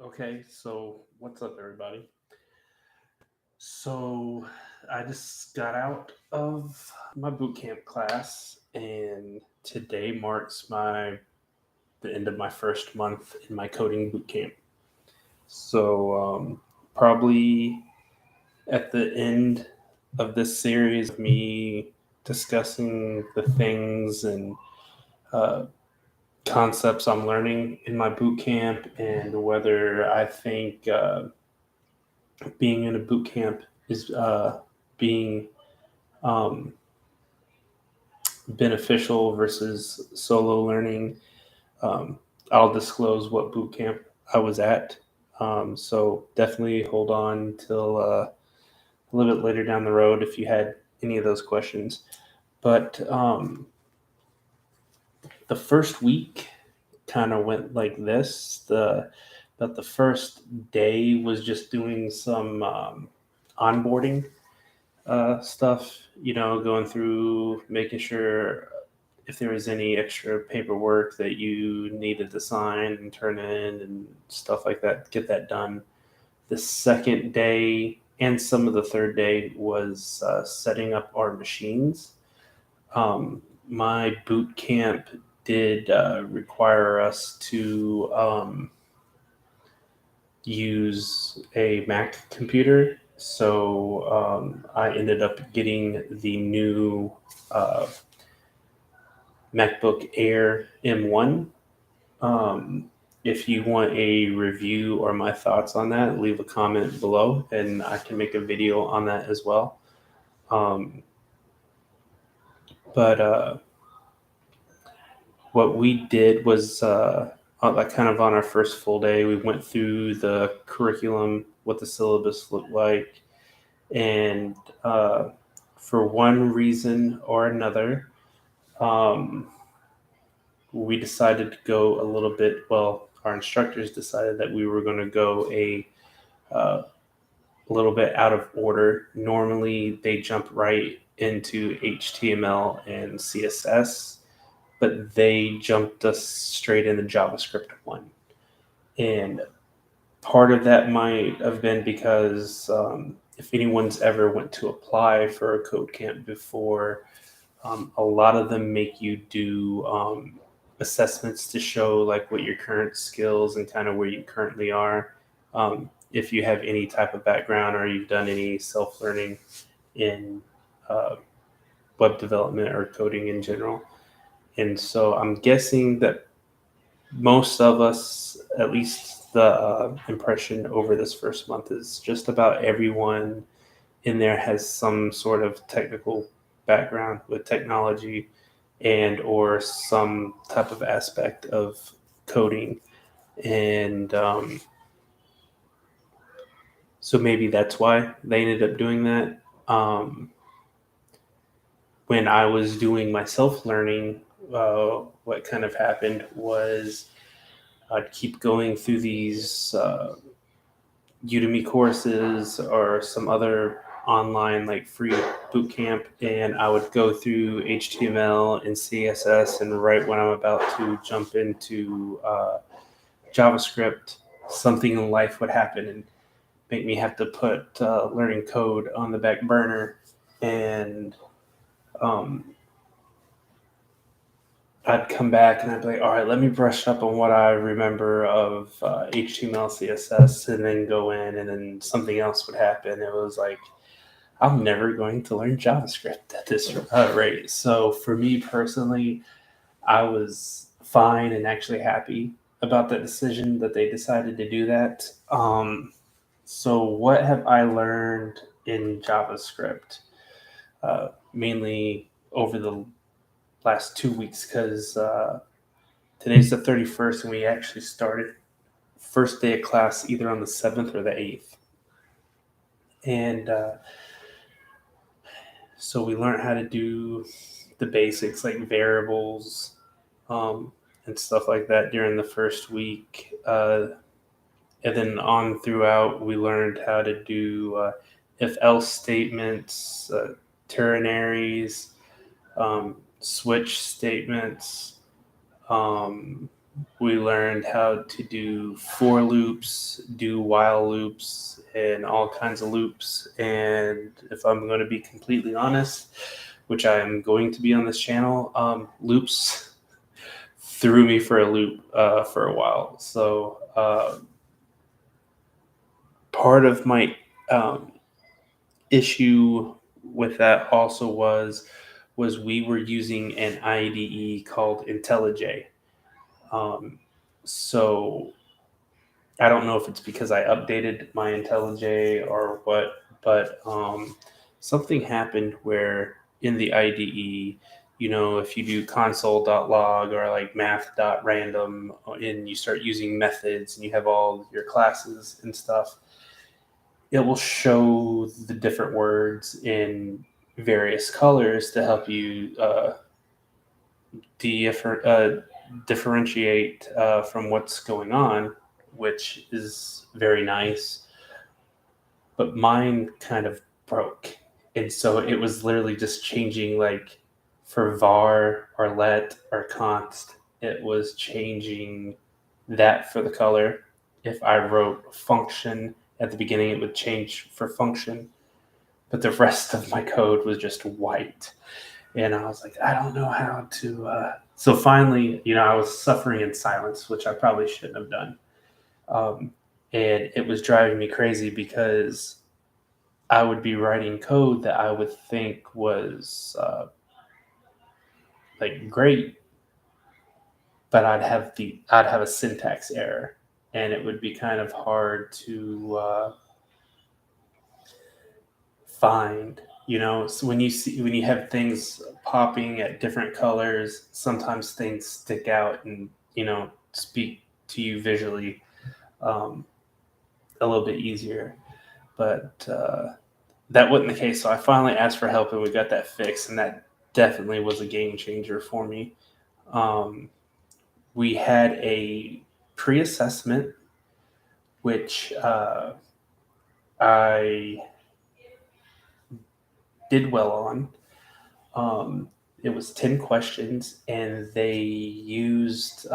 Okay, so what's up, everybody? So I just got out of my boot camp class, and today marks the end of my first month in my coding boot camp. So probably at the end of this series of me discussing the things and uh, concepts I'm learning in my boot camp, and whether I think being in a boot camp is being um, beneficial versus solo learning. Um, I'll disclose what boot camp I was at. So definitely hold on till a little bit later down the road if you had any of those questions. But the first week kind of went like this. But the first day was just doing some onboarding stuff, going through making sure if there was any extra paperwork that you needed to sign and turn in and stuff like that, get that done. The second day and some of the third day was setting up our machines. My boot camp did require us to use a Mac computer. So I ended up getting the new uh, MacBook Air M1. Um, if you want a review or my thoughts on that, leave a comment below and I can make a video on that as well. Um, but what we did was like kind of on our first full day, we went through the curriculum, what the syllabus looked like, and for one reason or another, um, we decided to go a little bit. Well, our instructors decided that we were going to go uh, a little bit out of order. Normally, they jump right into HTML and CSS, but they jumped us straight into JavaScript 1. And part of that might have been because if anyone's ever went to apply for a code camp before, a lot of them make you do assessments to show like what your current skills and kind of where you currently are. If you have any type of background or you've done any self-learning in uh, web development or coding in general. And so I'm guessing that most of us, at least the impression over this first month, is just about everyone in there has some sort of technical background with technology and or some type of aspect of coding. And so maybe that's why they ended up doing that. When I was doing my self-learning, what kind of happened was I'd keep going through these Udemy courses or some other online like free boot camp, and I would go through HTML and CSS, and right when I'm about to jump into JavaScript, something in life would happen and make me have to put learning code on the back burner. And um, I'd come back and I'd be like, all right, let me brush up on what I remember of HTML, CSS, and then go in, and then something else would happen. It was like, I'm never going to learn JavaScript at this rate. So for me personally, I was fine and actually happy about the decision that they decided to do that. So what have I learned in JavaScript? Mainly over the last 2 weeks, because today's the 31st and we actually started first day of class either on the 7th or the 8th. And so we learned how to do the basics like variables and stuff like that during the first week. And then on throughout, we learned how to do if-else statements, ternaries, switch statements, we learned how to do for loops, do while loops, and all kinds of loops. And if I'm going to be completely honest, which I am going to be on this channel, loops threw me for a loop for a while. So part of my issue with that also was we were using an IDE called IntelliJ. So I don't know if it's because I updated my IntelliJ or what, but something happened where in the IDE, if you do console.log or like math.random and you start using methods and you have all your classes and stuff, it will show the different words in various colors to help you differentiate from what's going on, which is very nice. But mine kind of broke. And so it was literally just changing, like for var or let or const, it was changing that for the color. If I wrote function at the beginning, it would change for function. But the rest of my code was just white. And I was like, I don't know how to. So finally, I was suffering in silence, which I probably shouldn't have done. And it was driving me crazy because I would be writing code that I would think was like great, but I'd have a syntax error, and it would be kind of hard to find. So when you have things popping at different colors, sometimes things stick out and speak to you visually a little bit easier. But that wasn't the case. So I finally asked for help, and we got that fixed, and that definitely was a game changer for me. We had a pre-assessment, which I did well on. It was 10 questions, and they used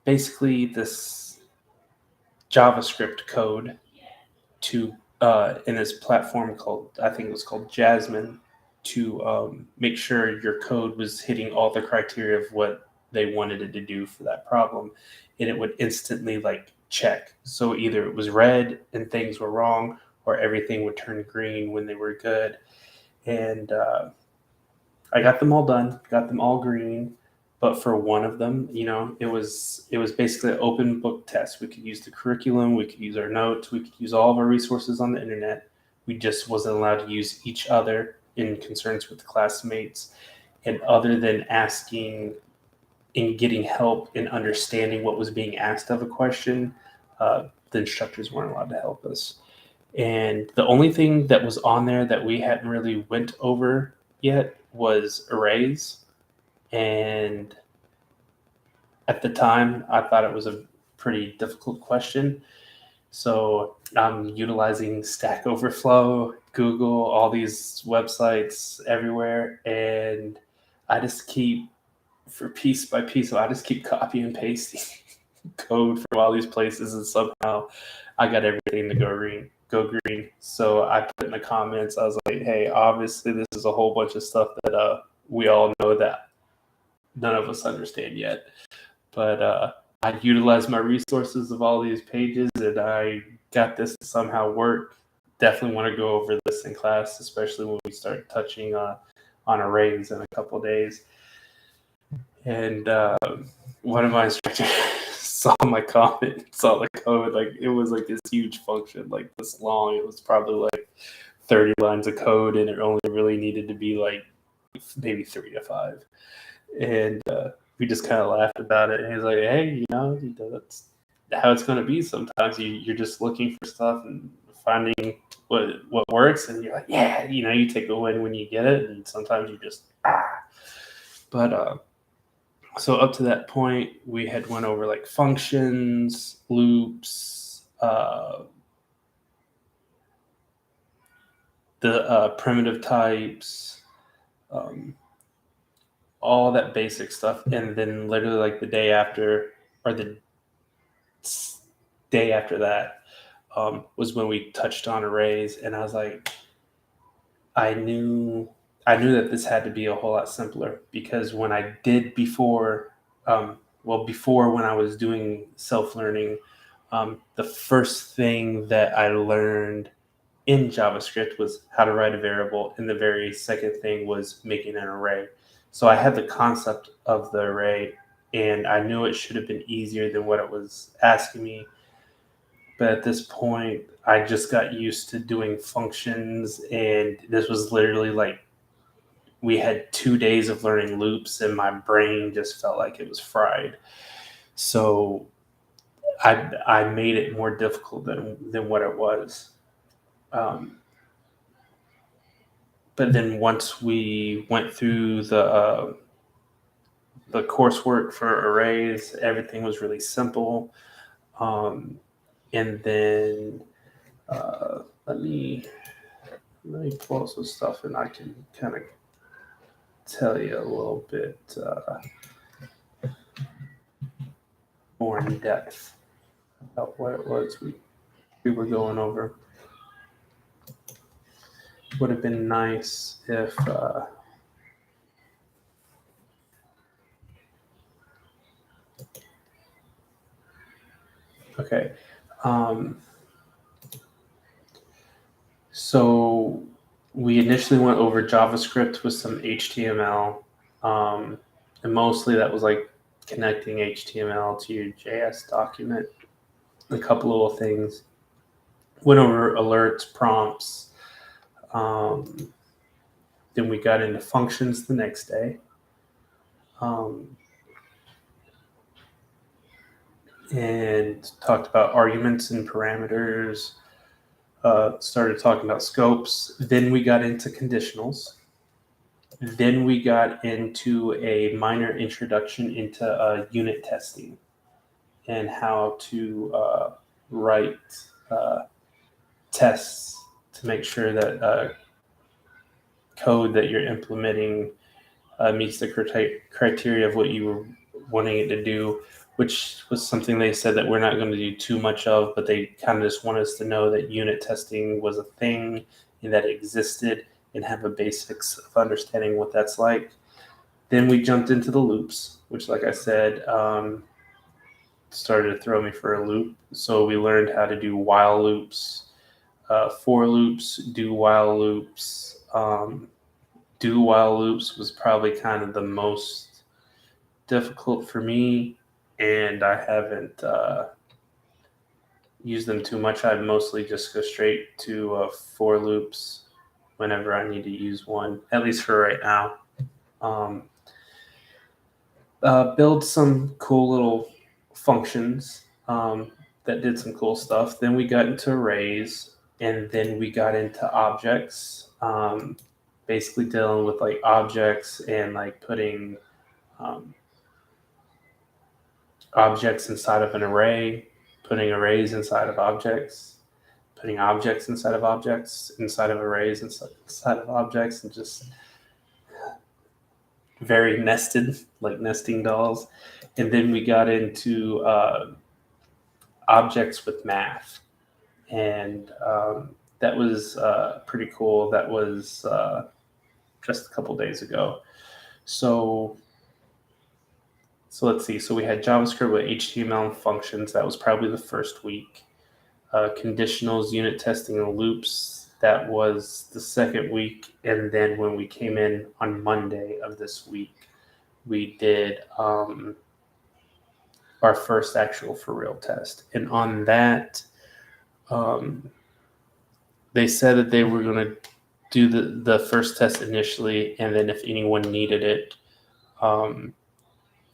basically this JavaScript code to in this platform called, I think it was called Jasmine, to make sure your code was hitting all the criteria of what they wanted it to do for that problem, and it would instantly like check. So either it was red and things were wrong, or everything would turn green when they were good. And I got them all done, got them all green. But for one of them, it was basically an open book test. We could use the curriculum, we could use our notes, we could use all of our resources on the internet. We just wasn't allowed to use each other in concerns with the classmates. And other than asking and getting help in understanding what was being asked of a question, the instructors weren't allowed to help us. And the only thing that was on there that we hadn't really went over yet was arrays. And at the time, I thought it was a pretty difficult question. So I'm utilizing Stack Overflow, Google, all these websites everywhere. And I just keep, for piece by piece, I just keep copying and pasting code from all these places. And somehow I got everything to go green. So I put in the comments, I was like, hey, obviously this is a whole bunch of stuff that we all know that none of us understand yet. But I utilized my resources of all these pages, and I got this to somehow work. Definitely want to go over this in class, especially when we start touching on arrays in a couple of days. And one of my instructors saw my comment, saw the code. Like, it was like this huge function, like this long. It was probably like 30 lines of code, and it only really needed to be like maybe 3 to 5. And we just kind of laughed about it. And he's like, hey, that's how it's going to be. Sometimes you're just looking for stuff and finding what works. And you're like, yeah, you take a win when you get it. And sometimes you just, But so up to that point, we had went over like functions, loops, the primitive types, all that basic stuff. And then literally like the day after, or the day after that, was when we touched on arrays. And I was like, I knew that this had to be a whole lot simpler, because when I did before, before when I was doing self-learning, the first thing that I learned in JavaScript was how to write a variable, and the very second thing was making an array. So I had the concept of the array, and I knew it should have been easier than what it was asking me. But at this point, I just got used to doing functions, and this was literally like we had 2 days of learning loops, and my brain just felt like it was fried. So I made it more difficult than what it was. But then once we went through the coursework for arrays, everything was really simple. And then let me pull up some stuff, and I can kind of tell you a little bit more in depth about what it was we were going over. Would have been nice if okay. So we initially went over JavaScript with some HTML, and mostly that was like connecting HTML to your JS document. A couple little things. Went over alerts, prompts. Then we got into functions the next day. And talked about arguments and parameters. Started talking about scopes. Then we got into conditionals. Then we got into a minor introduction into unit testing and how to write tests to make sure that code that you're implementing meets the criteria of what you were wanting it to do, which was something they said that we're not going to do too much of, but they kind of just want us to know that unit testing was a thing and that it existed, and have a basics of understanding what that's like. Then we jumped into the loops, which, like I said, started to throw me for a loop. So we learned how to do while loops, for loops, do while loops. Do while loops was probably kind of the most difficult for me, and I haven't used them too much. I mostly just go straight to for loops whenever I need to use one, at least for right now. Build some cool little functions that did some cool stuff. Then we got into arrays, and then we got into objects, basically dealing with like objects and like putting objects inside of an array, putting arrays inside of objects, putting objects inside of objects, inside of arrays, inside of objects, and just very nested, like nesting dolls. And then we got into objects with math, and that was pretty cool. That was just a couple days ago. So let's see. So we had JavaScript with HTML and functions. That was probably the first week. Conditionals, unit testing, and loops. That was the second week. And then when we came in on Monday of this week, we did our first actual for real test. And on that, they said that they were going to do the first test initially, and then if anyone needed it,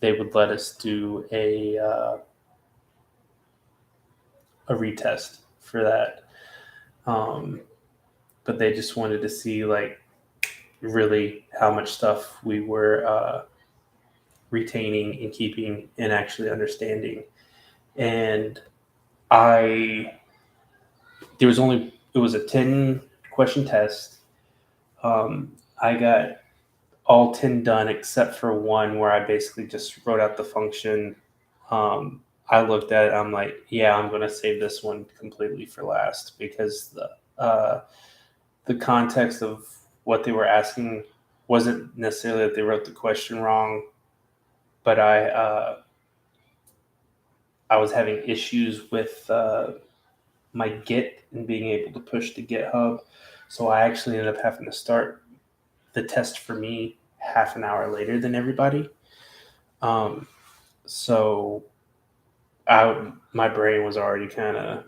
they would let us do a retest for that. But they just wanted to see like really how much stuff we were retaining and keeping and actually understanding. And it was a 10 question test. I got all 10 done except for one where I basically just wrote out the function. I looked at it, I'm like, yeah, I'm going to save this one completely for last because the context of what they were asking wasn't necessarily that they wrote the question wrong, but I was having issues with my Git and being able to push to GitHub. So I actually ended up having to start the test for me half an hour later than everybody. So my brain was already kind of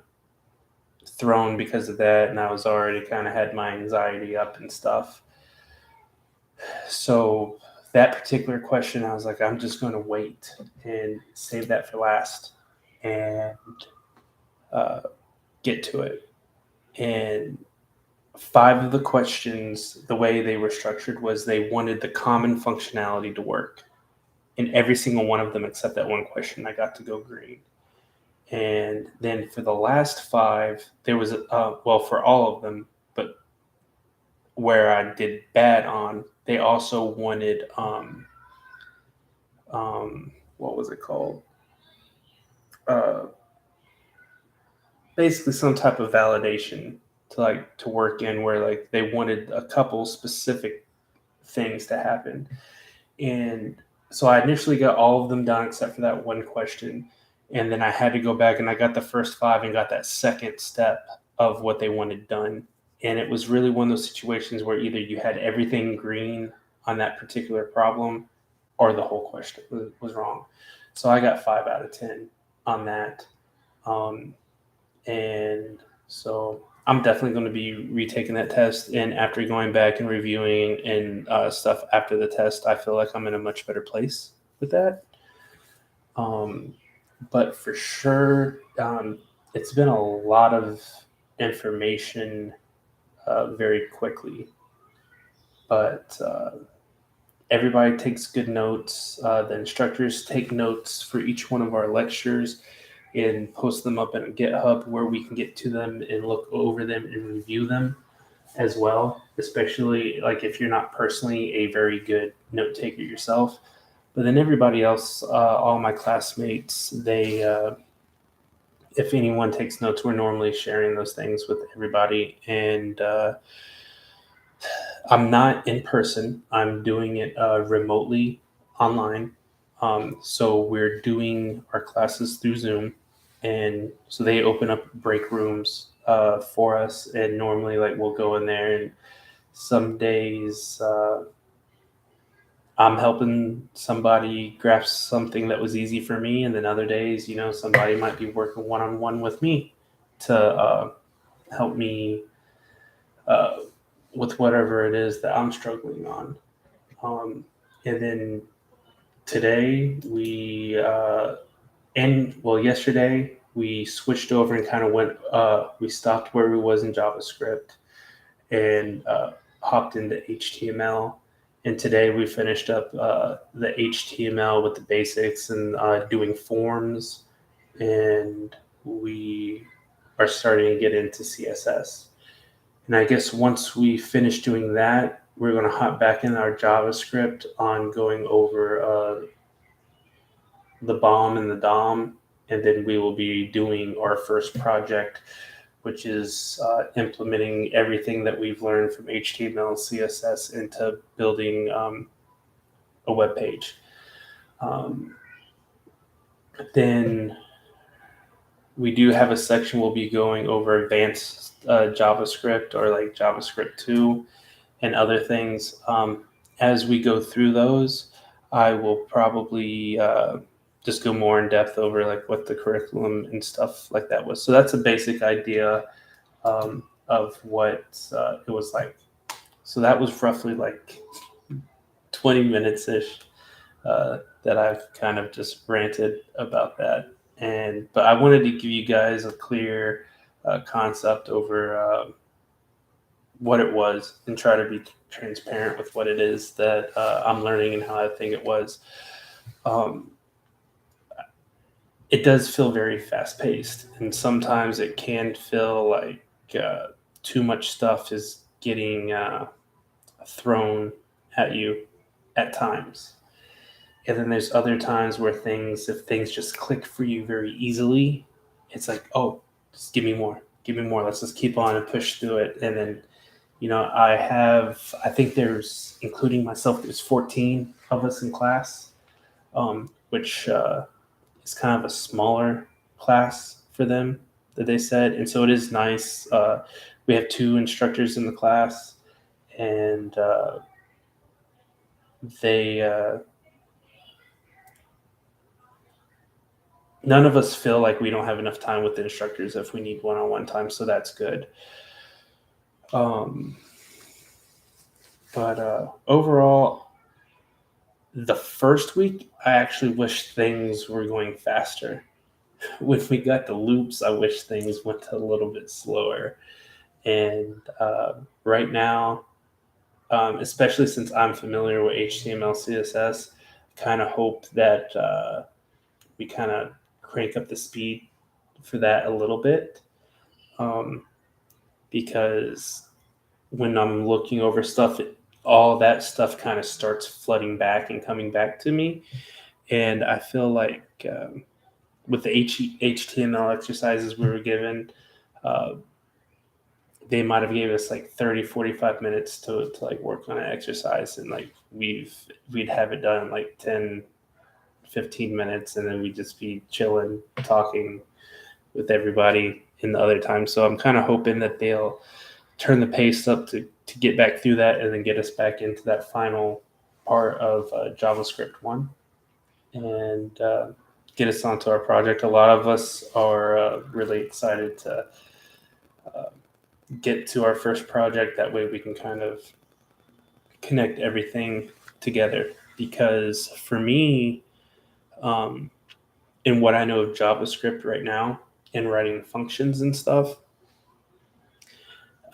thrown because of that, and I was already kind of had my anxiety up and stuff. So that particular question, I was like, I'm just going to wait and save that for last and get to it. And 5 of the questions, the way they were structured was they wanted the common functionality to work. In every single one of them, except that one question, I got to go green. And then for the last 5, there was, for all of them, but where I did bad on, they also wanted, what was it called? Basically some type of validation to work in where like they wanted a couple specific things to happen. And so I initially got all of them done except for that one question. And then I had to go back and I got the first 5 and got that second step of what they wanted done. And it was really one of those situations where either you had everything green on that particular problem or the whole question was wrong. So I got 5 out of 10 on that. And so I'm definitely going to be retaking that test. And after going back and reviewing and stuff after the test, I feel like I'm in a much better place with that. But for sure, it's been a lot of information very quickly. But everybody takes good notes. The instructors take notes for each one of our lectures and post them up in a GitHub where we can get to them and look over them and review them as well, especially like if you're not personally a very good note taker yourself. But then everybody else, all my classmates, they, if anyone takes notes, we're normally sharing those things with everybody. And I'm not in person. I'm doing it remotely online. So we're doing our classes through Zoom. And so they open up break rooms for us. And normally, like, we'll go in there, and some days I'm helping somebody grasp something that was easy for me. And then other days, somebody might be working one-on-one with me to help me with whatever it is that I'm struggling on. And then today yesterday we switched over and kind of we stopped where we was in JavaScript and hopped into HTML. And today we finished up the HTML with the basics and doing forms. And we are starting to get into CSS. And I guess once we finish doing that, we're going to hop back in our JavaScript on going over the BOM and the DOM. And then we will be doing our first project, which is implementing everything that we've learned from HTML and CSS into building a web page. Then we do have a section we'll be going over advanced JavaScript or like JavaScript 2 and other things. As we go through those, I will probably just go more in depth over like what the curriculum and stuff like that was. So that's a basic idea of what it was like. So that was roughly like 20 minutes-ish that I've kind of just ranted about that. But I wanted to give you guys a clear concept over what it was and try to be transparent with what it is that I'm learning and how I think it was. It does feel very fast-paced, and sometimes it can feel like too much stuff is getting thrown at you. at times. And then there's other times where if things just click for you very easily, it's like, oh, just give me more, give me more. Let's just keep on and push through it. And then, I think including myself, there's 14 of us in class, which is kind of a smaller class for them that they said. And so it is nice. We have 2 instructors in the class, and they, none of us feel like we don't have enough time with the instructors if we need one-on-one time. So that's good. But overall, the first week, I actually wish things were going faster. When we got the loops, I wish things went a little bit slower. And right now, especially since I'm familiar with HTML, CSS, I kind of hope that we kind of crank up the speed for that a little bit. Because when I'm looking over stuff, all that stuff kind of starts flooding back and coming back to me. And I feel like with the HTML exercises we were given, they might have gave us like 30, 45 minutes to like work on an exercise. And like we'd have it done in like 10, 15 minutes. And then we'd just be chilling, talking with everybody in the other time. So I'm kind of hoping that they'll turn the pace up to get back through that and then get us back into that final part of JavaScript 1 and get us onto our project. A lot of us are really excited to get to our first project. That way we can kind of connect everything together. Because for me, in what I know of JavaScript right now and writing functions and stuff,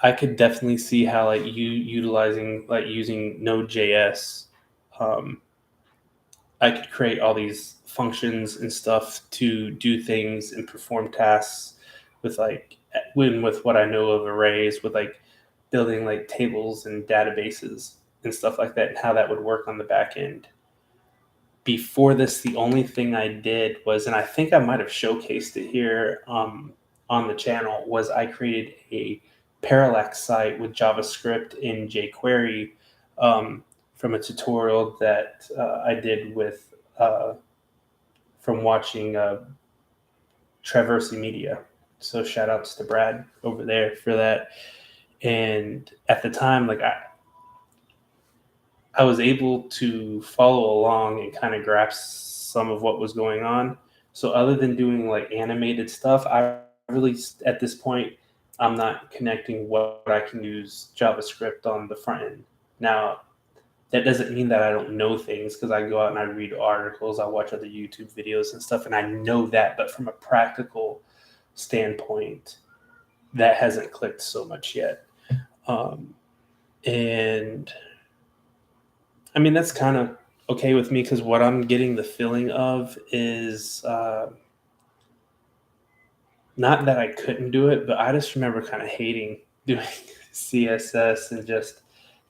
I could definitely see how like using Node.js, I could create all these functions and stuff to do things and perform tasks with with what I know of arrays, with like building like tables and databases and stuff like that, and how that would work on the back end. Before this, the only thing I did was, and I think I might have showcased it here on the channel, was I created a parallax site with JavaScript and jQuery from a tutorial that I did with from watching Traversy Media. So shout outs to Brad over there for that. And at the time, like I was able to follow along and kind of grasp some of what was going on. So other than doing like animated stuff, I really, at this point, I'm not connecting what I can use JavaScript on the front end. Now, that doesn't mean that I don't know things, because I go out and I read articles, I watch other YouTube videos and stuff, and I know that. But from a practical standpoint, that hasn't clicked so much yet. And I mean, that's kind of okay with me, because what I'm getting the feeling of is not that I couldn't do it, but I just remember kind of hating doing CSS and just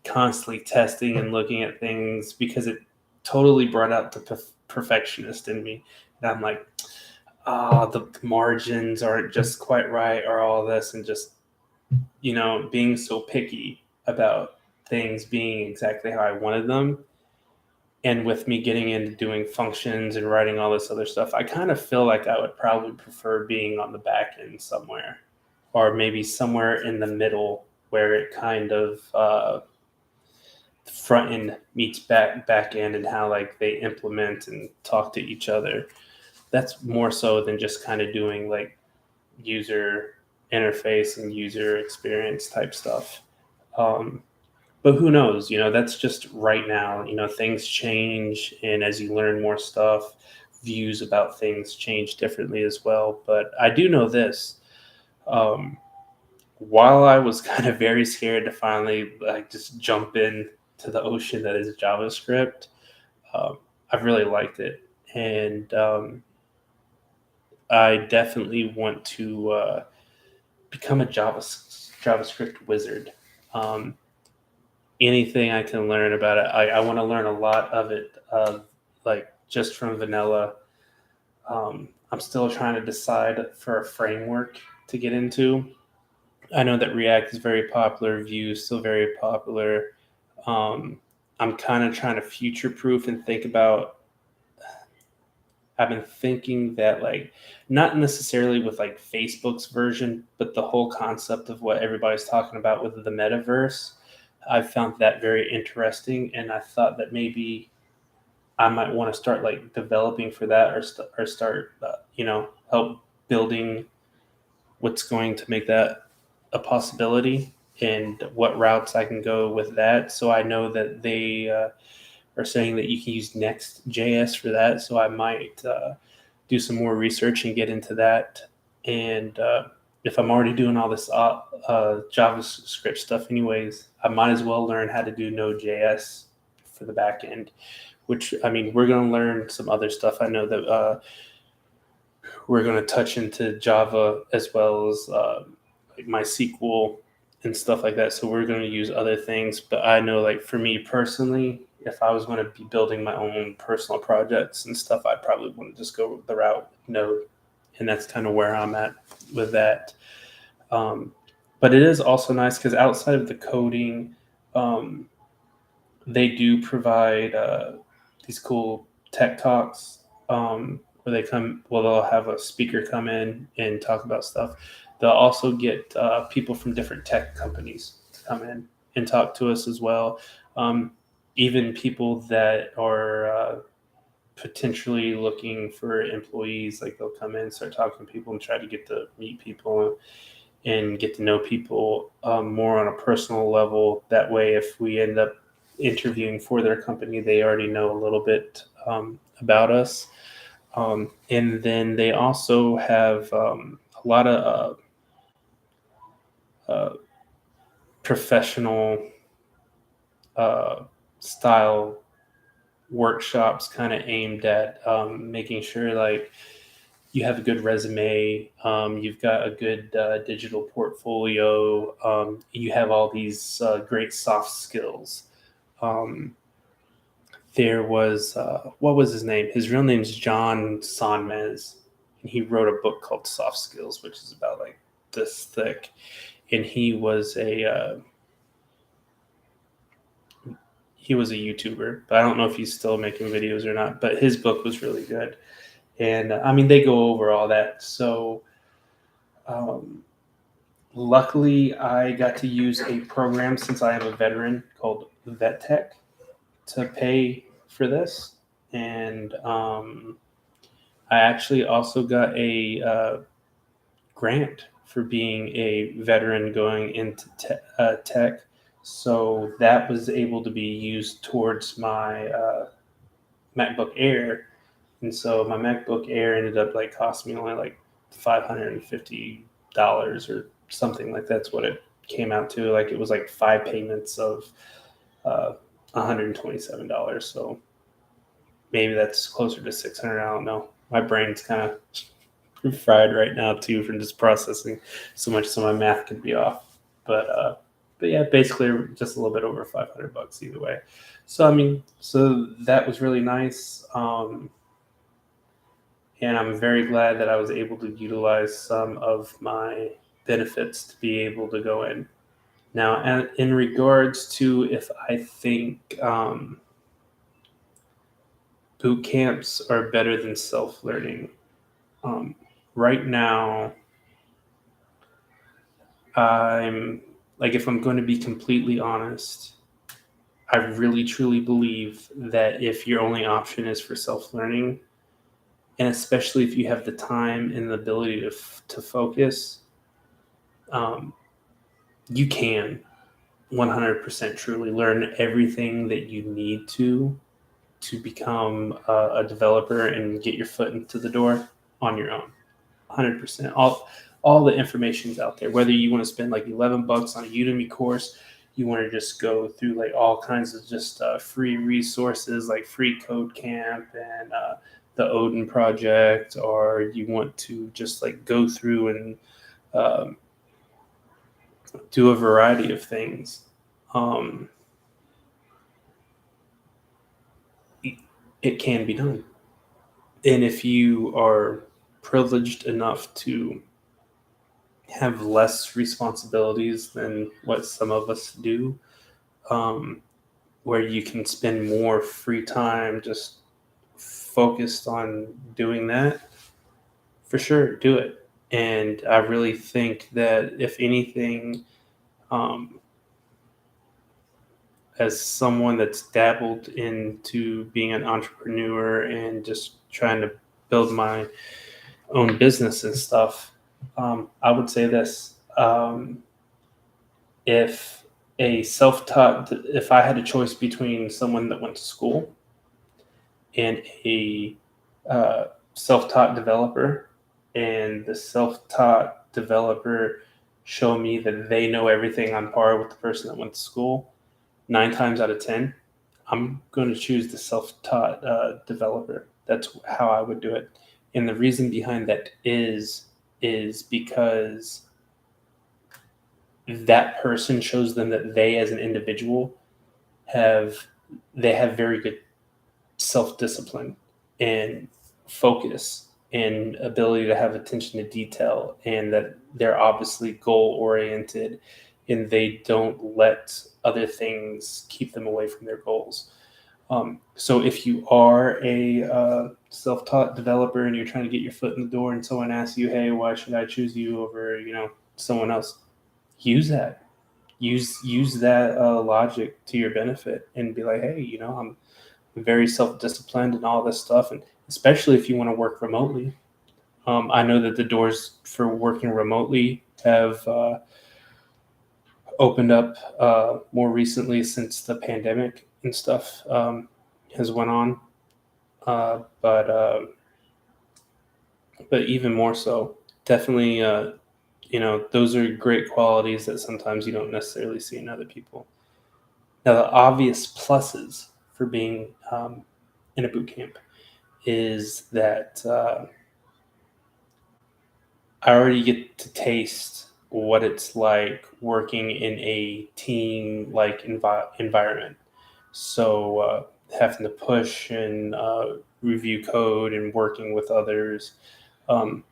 constantly testing and looking at things, because it totally brought out the perfectionist in me. And I'm like, the margins aren't just quite right, or all this, and just, being so picky about things being exactly how I wanted them. And with me getting into doing functions and writing all this other stuff, I kind of feel like I would probably prefer being on the back end somewhere, or maybe somewhere in the middle where it kind of front end meets back end, and how like they implement and talk to each other. That's more so than just kind of doing like user interface and user experience type stuff. But who knows? That's just right now. Things change, and as you learn more stuff, views about things change differently as well. But I do know this. While I was kind of very scared to finally like just jump in to the ocean that is JavaScript, I've really liked it, and I definitely want to become a JavaScript wizard. anything I can learn about it. I want to learn a lot of it, like just from vanilla. I'm still trying to decide for a framework to get into. I know that React is very popular, Vue is still very popular. Um, I'm kind of trying to future proof and think about. I've been thinking that, like, not necessarily with like Facebook's version, but the whole concept of what everybody's talking about with the metaverse. I found that very interesting, and I thought that maybe I might want to start like developing for that, or start, help building what's going to make that a possibility, and what routes I can go with that. So I know that they are saying that you can use Next.js for that. So I might do some more research and get into that. And if I'm already doing all this JavaScript stuff anyways, I might as well learn how to do Node.js for the back end, which, I mean, we're going to learn some other stuff. I know that we're going to touch into Java as well as like MySQL and stuff like that. So we're going to use other things. But I know, like, for me personally, if I was going to be building my own personal projects and stuff, I'd probably want to just go the route Node. And that's kind of where I'm at with that. But it is also nice because outside of the coding, they do provide these cool tech talks, where they'll have a speaker come in and talk about stuff. They'll also get people from different tech companies to come in and talk to us as well. Even people that are potentially looking for employees, like, they'll come in, start talking to people, and try to get to meet people and get to know people more on a personal level. That way, if we end up interviewing for their company, they already know a little bit about us. And then they also have a lot of professional style workshops, kind of aimed at making sure, like, you have a good resume, you've got a good digital portfolio, you have all these great soft skills. There was, what was his name? His real name's John Sonmez, and he wrote a book called Soft Skills, which is about like this thick. And he was a YouTuber, but I don't know if he's still making videos or not. But his book was really good, and I mean, they go over all that. So luckily, I got to use a program, since I am a veteran, called VetTech, to pay for this. And I actually also got a grant for being a veteran going into tech. So that was able to be used towards my MacBook Air. And so my MacBook Air ended up like costing me only like $550 or something like that's what it came out to. Like, it was like 5 payments of $127. So maybe that's closer to 600. I don't know. My brain's kind of fried right now too from just processing so much, so my math could be off. But yeah, basically just a little bit over $500 either way. So I mean, so that was really nice. And I'm very glad that I was able to utilize some of my benefits to be able to go in. Now, and in regards to if I think boot camps are better than self-learning, right now, I'm like, if I'm going to be completely honest, I really truly believe that if your only option is for self-learning, and especially if you have the time and the ability to focus, you can 100% truly learn everything that you need to become a developer and get your foot into the door on your own. 100%. All the information's out there. Whether you want to spend like $11 on a Udemy course, you want to just go through like all kinds of just free resources like Free Code Camp and the Odin Project, or you want to just like go through and do a variety of things. it can be done. And if you are privileged enough to have less responsibilities than what some of us do, um, where you can spend more free time just focused on doing that, for sure, do it. And I really think that if anything, um, as someone that's dabbled into being an entrepreneur and just trying to build my own business and stuff, I would say this. If if I had a choice between someone that went to school and a self-taught developer, and the self-taught developer show me that they know everything on par with the person that went to school, 9 times out of 10, I'm going to choose the self-taught developer. That's how I would do it. And the reason behind that is because that person shows them that they, as an individual, have very good self-discipline and focus and ability to have attention to detail, and that they're obviously goal oriented and they don't let other things keep them away from their goals. So if you are a self-taught developer and you're trying to get your foot in the door and someone asks you, hey, why should I choose you over someone else, use that. Use that logic to your benefit and be like, hey, I'm very self-disciplined and all this stuff. And especially if you want to work remotely, I know that the doors for working remotely have opened up more recently since the pandemic and stuff has went on. But even more so, definitely, those are great qualities that sometimes you don't necessarily see in other people. Now, the obvious pluses for being in a boot camp is that I already get to taste what it's like working in a team like environment. So having to push and review code and working with others, um,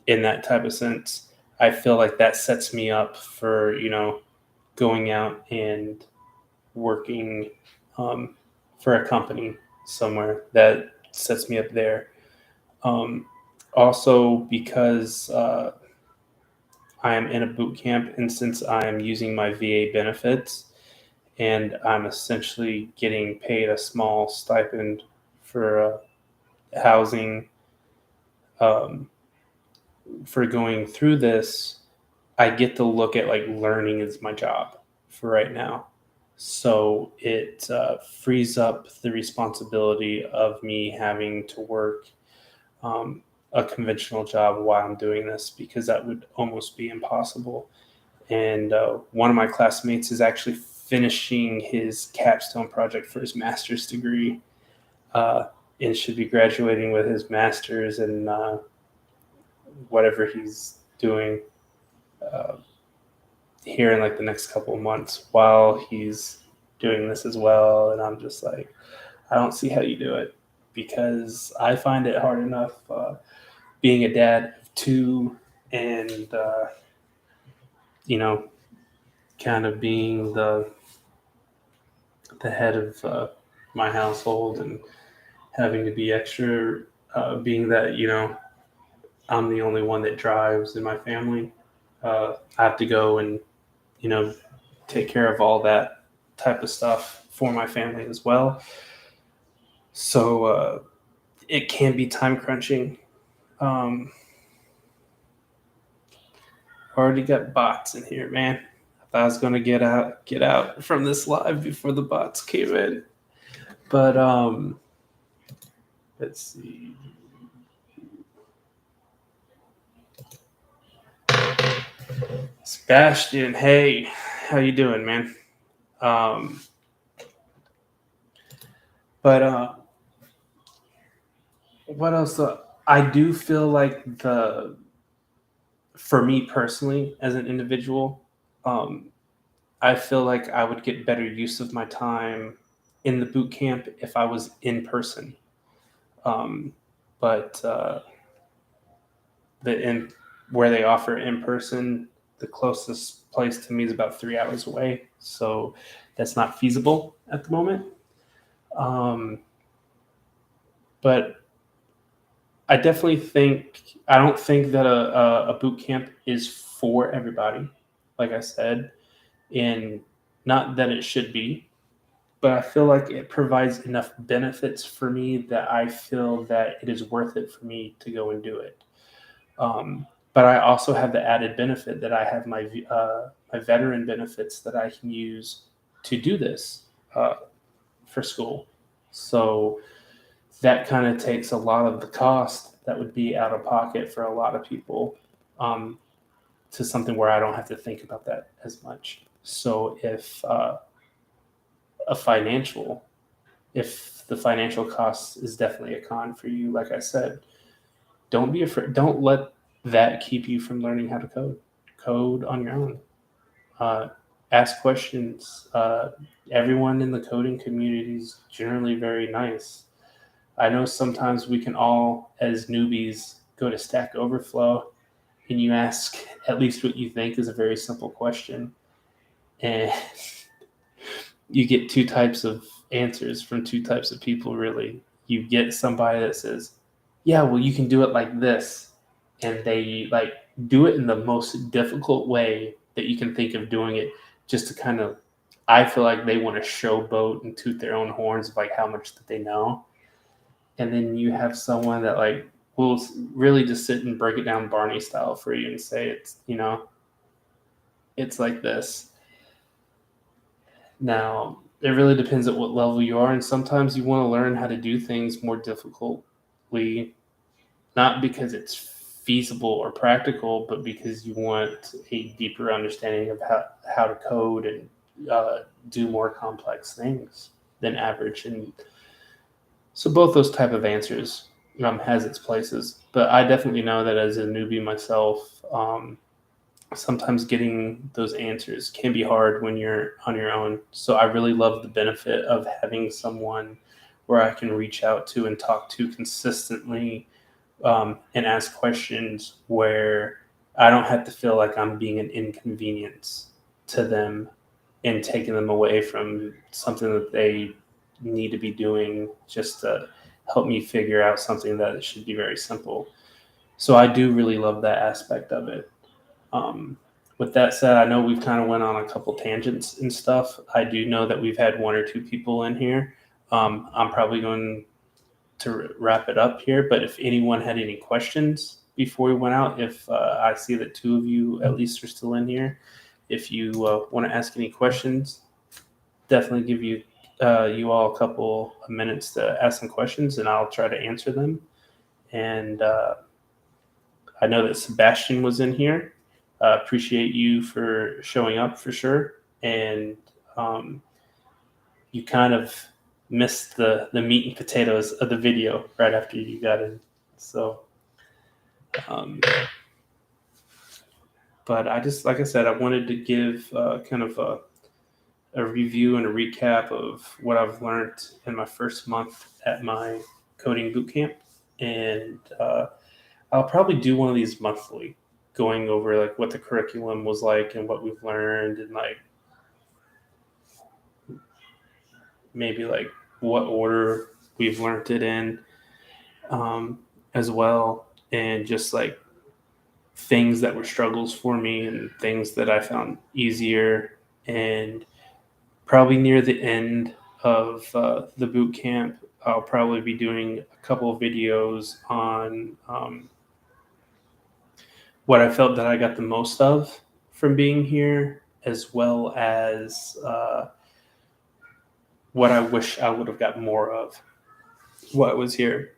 in that type of sense, I feel like that sets me up for going out and working um, for a company somewhere. That sets me up there. Um, Also, because I am in a boot camp, and since I am using my VA benefits, and I'm essentially getting paid a small stipend for housing, um, for going through this, I get to look at like learning as my job for right now. So it frees up the responsibility of me having to work um, a conventional job while I'm doing this, because that would almost be impossible. And one of my classmates is actually finishing his capstone project for his master's degree, uh, and should be graduating with his master's in whatever he's doing uh, here in like the next couple of months while he's doing this as well. And I'm just like, I don't see how you do it, because I find it hard enough being a dad of two, and you know kind of being the head of my household, and having to be extra, being that I'm the only one that drives in my family. I have to go and you know take care of all that type of stuff for my family as well. So it can be time crunching. um, Already got bots in here, man. I thought I was gonna get out from this live before the bots came in. But let's see. Sebastian, hey, how you doing, man? Um, but what else? I do feel like for me personally, as an individual, um, I feel like I would get better use of my time in the boot camp if I was in person. But where they offer in person, the closest place to me is about 3 hours away, so that's not feasible at the moment. But I definitely I don't think that a boot camp is for everybody, like I said, and not that it should be, but I feel like it provides enough benefits for me that I feel that it is worth it for me to go and do it. But I also have the added benefit that I have my veteran benefits that I can use to do this for school. So that kind of takes a lot of the cost that would be out of pocket for a lot of people um, to something where I don't have to think about that as much. So a financial, if the financial cost is definitely a con for you, like I said, don't be afraid. Don't let that keep you from learning how to code. Code on your own. Uh, ask questions. Everyone in the coding community is generally very nice. I know sometimes we can all, as newbies, go to Stack Overflow and you ask at least what you think is a very simple question, and you get two types of answers from two types of people, really. You get somebody that says, yeah, well, you can do it like this. And they like do it in the most difficult way that you can think of doing it, just to kind of, I feel like they want to showboat and toot their own horns of like how much that they know. And then you have someone that like will really just sit and break it down Barney style for you and say it's like this. Now, it really depends at what level you are, and sometimes you want to learn how to do things more difficultly, not because it's feasible or practical, but because you want a deeper understanding of how to code and do more complex things than average. And so both those type of answers has its places, but I definitely know that as a newbie myself, sometimes getting those answers can be hard when you're on your own. So I really love the benefit of having someone where I can reach out to and talk to consistently, and ask questions where I don't have to feel like I'm being an inconvenience to them and taking them away from something that they need to be doing just to help me figure out something that should be very simple. So I do really love that aspect of it. Um, with that said, I know we've kind of went on a couple tangents and stuff. I do know that we've had one or two people in here. I'm probably going to wrap it up here, but if anyone had any questions before we went out, if I see that two of you at least are still in here, if you want to ask any questions, definitely give you all a couple of minutes to ask some questions, and I'll try to answer them. And I know that Sebastian was in here. Appreciate you for showing up for sure. And you kind of missed the meat and potatoes of the video right after you got in. So, but I just, like I said, I wanted to give kind of a review and a recap of what I've learned in my first month at my coding bootcamp. And I'll probably do one of these monthly, going over like what the curriculum was like and what we've learned, and like maybe like what order we've learned it in, as well, and just like things that were struggles for me and things that I found easier. And probably near the end of the boot camp, I'll probably be doing a couple of videos on what I felt that I got the most of from being here, as well as what I wish I would have got more of what was here.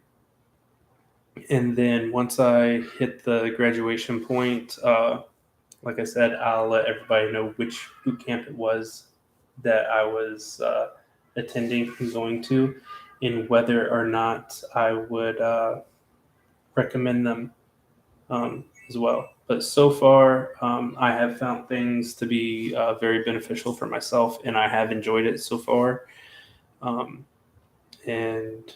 And then once I hit the graduation point, like I said, I'll let everybody know which boot camp it was that I was attending and going to, and whether or not I would recommend them as well. But so far, I have found things to be very beneficial for myself, and I have enjoyed it so far. And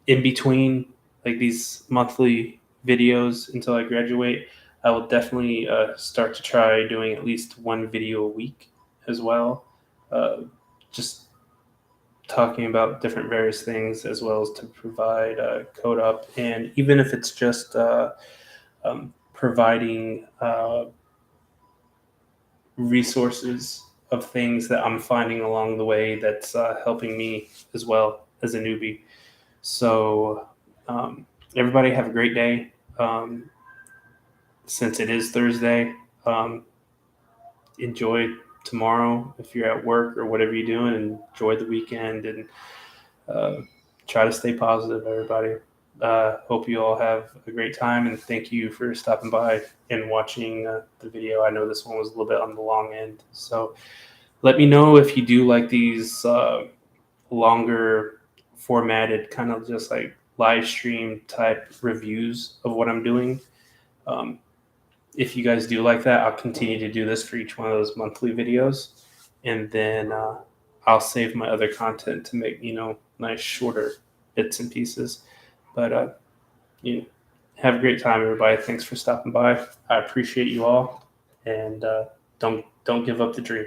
in between like these monthly videos until I graduate, I will definitely start to try doing at least one video a week as well. Just talking about different various things, as well as to provide code up. And even if it's just providing resources of things that I'm finding along the way that's helping me as well as a newbie. So everybody have a great day. Since it is Thursday, um, enjoy tomorrow if you're at work or whatever you're doing, and enjoy the weekend, and uh, try to stay positive, everybody. Hope you all have a great time, and thank you for stopping by and watching the video. I know this one was a little bit on the long end, so let me know if you do like these longer formatted, kind of just like live stream type reviews of what I'm doing. Um, if you guys do like that, I'll continue to do this for each one of those monthly videos, and then I'll save my other content to make nice shorter bits and pieces. But you know, have a great time, everybody. Thanks for stopping by. I appreciate you all, and don't give up the dream.